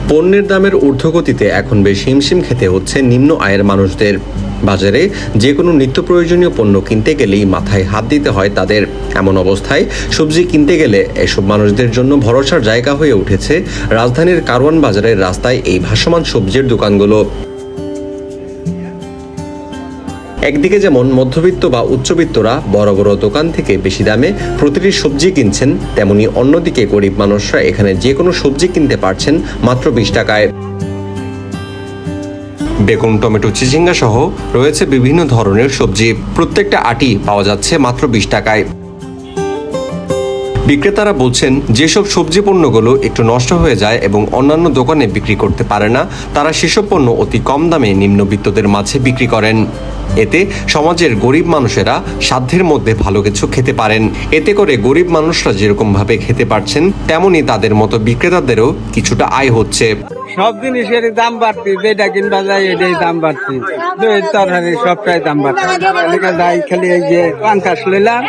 পণ্যের দামের ঊর্ধ্বগতিতে এখন বেশ হিমশিম খেতে হচ্ছে নিম্ন আয়ের মানুষদের। বাজারে যে কোনো নিত্য প্রয়োজনীয় পণ্য কিনতে গেলেই মাথায় হাত দিতে হয় তাদের। এমন অবস্থায় সবজি কিনতে গেলে এসব মানুষদের জন্য ভরসার জায়গা হয়ে উঠেছে রাজধানীর কারওয়ান বাজারের রাস্তায় এই ভাসমান সবজির দোকানগুলো। একদিকে যেমন মধ্যবিত্ত বা উচ্চবিত্তরা বড় বড় দোকান থেকে বেশি দামে প্রতিটি সবজি কিনছেন, তেমনি অন্যদিকে গরিব মানুষরা এখানে যে কোনো সবজি কিনতে পারছেন মাত্র 20 টাকায়। বেগুন, টমেটো, চিচিঙ্গা সহ রয়েছে বিভিন্ন ধরনের সবজি। প্রত্যেকটা আটি পাওয়া যাচ্ছে মাত্র 20 টাকায়। বিক্রেতারা বলছেন, যেসব সবজি পণ্যগুলো একটু নষ্ট হয়ে যায় এবং অন্যান্য দোকানে বিক্রি করতে পারে না, তারা সেসব পণ্য অতি কম দামে নিম্নবিত্তদের মাঝে বিক্রি করেন। এতে সমাজের গরিব মানুষেরা সাধ্যের মধ্যে ভালো কিছু খেতে পারেন। এতে করে গরিব মানুষরা যেরকম ভাবে খেতে পারছেন, তেমনি তাদের মতো বিক্রেতাদেরও কিছুটা আয় হচ্ছে। সব জিনিসের দাম বাড়তি, যেটা কিনবা যায় এটাই দাম বাড়তি, তরকারি সবটাই দাম বাড়তি। যাই খালি এই যে পাঙ্কাশ লইলাম,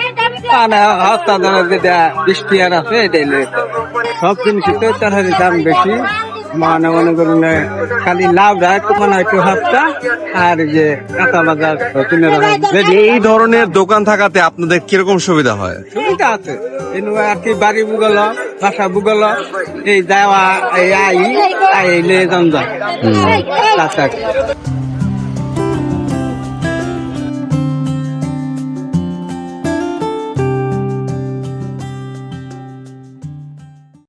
হস্তা দানা যেটা 20 টাকার আছে এটাই লই। সব জিনিসের তো তরকারির দাম বেশি, মনে করুন খালি লাভ একটু মানে একটু হস্তা, আর যে কাঁচা বাজার এই ধরনের দোকান থাকাতে আপনাদের কিরকম সুবিধা হয়? সুবিধা আছে আর কি, বাড়ি বুগল বাসা বুগল এই যাওয়া এই আই আই লে যান যায়।